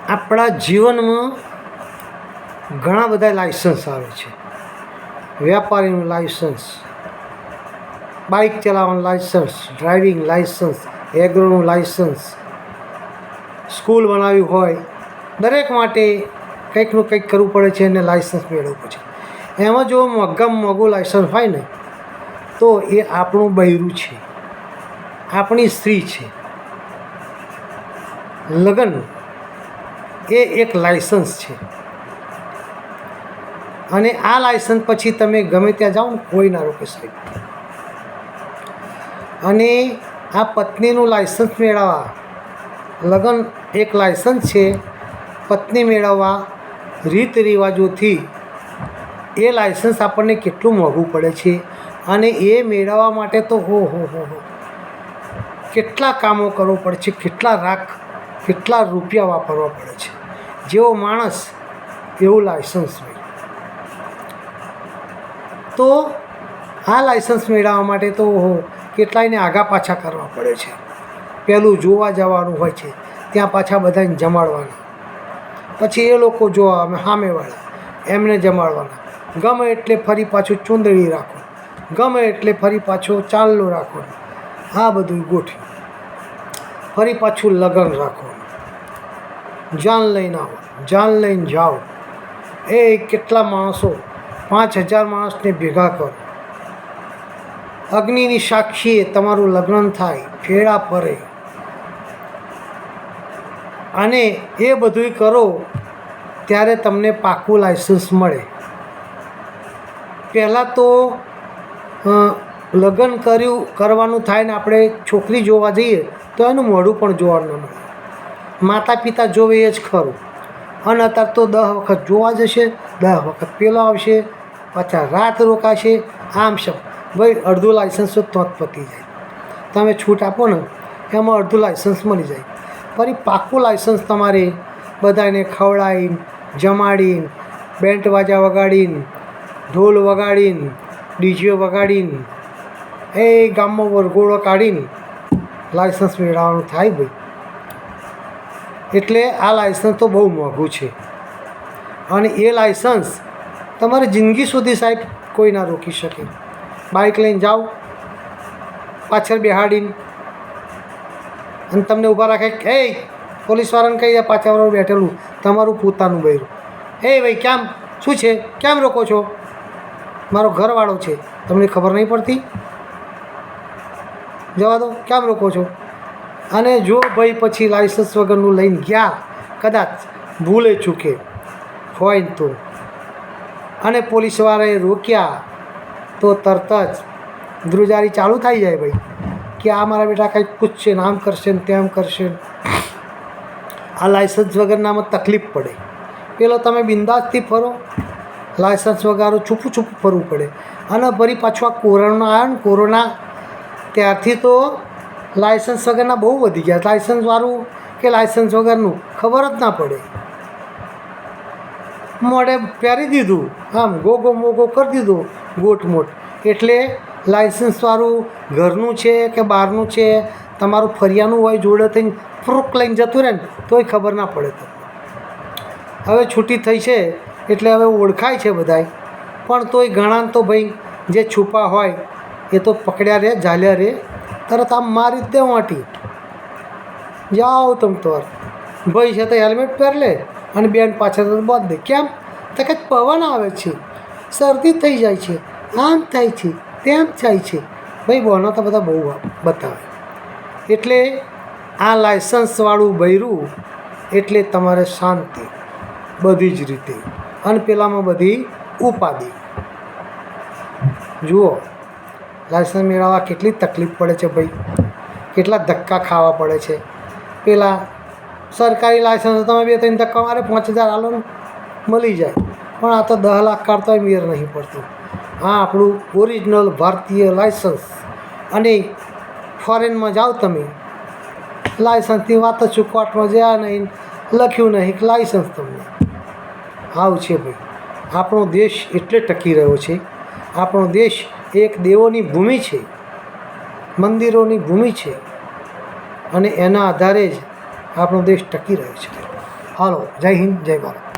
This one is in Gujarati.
આપણા જીવનમાં ઘણા બધા લાઇસન્સ આવે છે. વ્યાપારીનું લાઇસન્સ, બાઇક ચલાવવાનું લાઇસન્સ, ડ્રાઇવિંગ લાઇસન્સ, એગ્રોનું લાઇસન્સ, સ્કૂલ બનાવી હોય, દરેક માટે કંઈકનું કંઈક કરવું પડે છે અને લાઇસન્સ મેળવવું પડે છે. એમાં જો મોંઘામાં મોંઘું લાઇસન્સ હોય ને તો એ આપણું બૈરું છે, આપણી સ્ત્રી છે. લગ્ન એ એક લાઇસન્સ છે અને આ લાઇસન્સ પછી તમે ગમે ત્યાં જાઓ ને કોઈ ના રોકે સાહેબ. અને આ પત્નીનું લાઇસન્સ મેળવવા, લગ્ન એક લાઇસન્સ છે, પત્ની મેળવવા રીત રિવાજોથી એ લાઇસન્સ આપણને કેટલું મોંઘું પડે છે. અને એ મેળવવા માટે તો હો કેટલા કામો કરવો પડે છે, કેટલા રૂપિયા વાપરવા પડે છે. જેવો માણસ એવું લાઇસન્સ હોય. તો આ લાઇસન્સ મેળવવા માટે તો કેટલાયને આગા પાછા કરવા પડે છે. પહેલું જોવા જવાનું હોય છે, ત્યાં પાછા બધાને જમાડવાના, પછી એ લોકો જોવા અમે સામેવાળા એમને જમાડવાના. ગમે એટલે ફરી પાછું ચૂંદડી રાખો, ગમે એટલે ફરી પાછો ચાંદલો રાખો, આ બધું ગોઠવી ફરી પાછું લગ્ન રાખો, જાન લઈને આવો, જાન લઈને જાઓ. એ કેટલા માણસો, 5000 માણસને ભેગા કરો, અગ્નિની સાક્ષીએ તમારું લગ્ન થાય, ફેરા ફરે અને એ બધું કરો ત્યારે તમને પાકું લાઇસન્સ મળે. પહેલાં તો લગ્ન કરવાનું થાય ને આપણે છોકરી જોવા જઈએ તો એનું મોઢું પણ જોવા ન મળે. માતા પિતા જોવે એ જ ખરું. અને અત્યારે તો 10 વખત જોવા જશે, 10 વખત પેલો આવશે, પાછા રાત રોકાશે. આમ છે ભાઈ, અડધું લાઇસન્સ તો જ પતી જાય. તમે છૂટ આપો ને એમાં અડધું લાઇસન્સ મળી જાય. ફરી પાકું લાઇસન્સ તમારે બધાને ખવડાવીને, જમાડીને, બેન્ટ વાજા વગાડીને, ઢોલ વગાડીને, ડીજે વગાડીને, એ ગામમાં વરઘોડો કાઢીને લાઇસન્સ મેળવવાનું થાય ભાઈ. એટલે આ લાઇસન્સ તો બહુ મોંઘું છે. અને એ લાઇસન્સ તમારી જિંદગી સુધી સાહેબ કોઈ ના રોકી શકે. બાઇક લઈને જાઓ, પાછળ બેહાડીને અને તમને ઊભા રાખે, એ પોલીસવાળાને કહી દે પાછળ બેઠેલું તમારું પોતાનું બૈરું, એ ભાઈ કેમ, શું છે, કેમ રોકો છો, મારો ઘરવાળો છે, તમને ખબર નહીં પડતી, જવા દો, કેમ રોકો છો. અને જો ભાઈ પછી લાઇસન્સ વગરનું લઈને ગયા, કદાચ ભૂલે ચૂકે હોય તો, અને પોલીસવાળાએ રોક્યા તો તરત જ ધ્રુજારી ચાલુ થઈ જાય ભાઈ કે આ મારા બેટા કંઈક પૂછશે ને આમ કરશે ને તેમ કરશે. આ લાઇસન્સ વગરનામાં તકલીફ પડે. પેલો તમે બિંદાસથી ફરો, લાઇસન્સ વગર છૂપું ફરવું પડે. અને ફરી પાછું આ કોરોના આવ્યો ને, કોરોના ત્યારથી તો લાઇસન્સ વગરના બહુ વધી ગયા. લાઇસન્સવાળું કે લાઇસન્સ વગરનું ખબર જ ના પડે. મોઢે પહેરી દીધું, આમ ગોગો મોગો કરી દીધો ગોટમોટ. એટલે લાઇસન્સવાળું ઘરનું છે કે બહારનું છે, તમારું ફરિયાનું હોય જોડે થઈને ફ્રૂક લઈને જતું રહે ને તોય ખબર ના પડે. તો હવે છૂટી થઈ છે એટલે હવે ઓળખાય છે બધાય, પણ તોય ઘણા તો ભાઈ જે છુપા હોય એ તો પકડ્યા રહે, ઝાલ્યા રહે, તરત આમ મારી જ દે વાંટી, જાઓ તમ તો. ભાઈ છે તો હેલ્મેટ પહેર લે અને બેન પાછળ બાંધ દે. કેમ તો કંઈક પવન આવે છે, શરદી થઈ જાય છે, આમ થાય છે, તેમ થાય છે. ભાઈ બહાના તો બધા બહુ બતાવે. એટલે આ લાઇસન્સવાળું બૈરું એટલે તમારે શાંતિ બધી જ રીતે, અને પેલામાં બધી ઉપાધિ. જુઓ લાઇસન્સ મેળવવા કેટલી તકલીફ પડે છે ભાઈ, કેટલા ધક્કા ખાવા પડે છે. પેલા સરકારી લાઇસન્સ તમે 2-3 ધક્કા મારે 5000 આલો મળી જાય, પણ આ તો 10 લાખ કાઢતા મેર નહીં પડતું. આ આપણું ઓરિજિનલ ભારતીય લાઇસન્સ. અને ફોરેનમાં જાઓ તમે, લાઇસન્સની વાત જ કોર્ટમાં જ્યાં નહીં, લખ્યું નહીં કે લાઇસન્સ તમને. આવું છે ભાઈ. આપણો દેશ એટલે ટકી રહ્યો છે. આપણો દેશ એક દેવોની ભૂમિ છે, મંદિરોની ભૂમિ છે, અને એના આધારે જ આપણો દેશ ટકી રહ્યો છે. હાલો, જય હિન્દ, જય ભારત.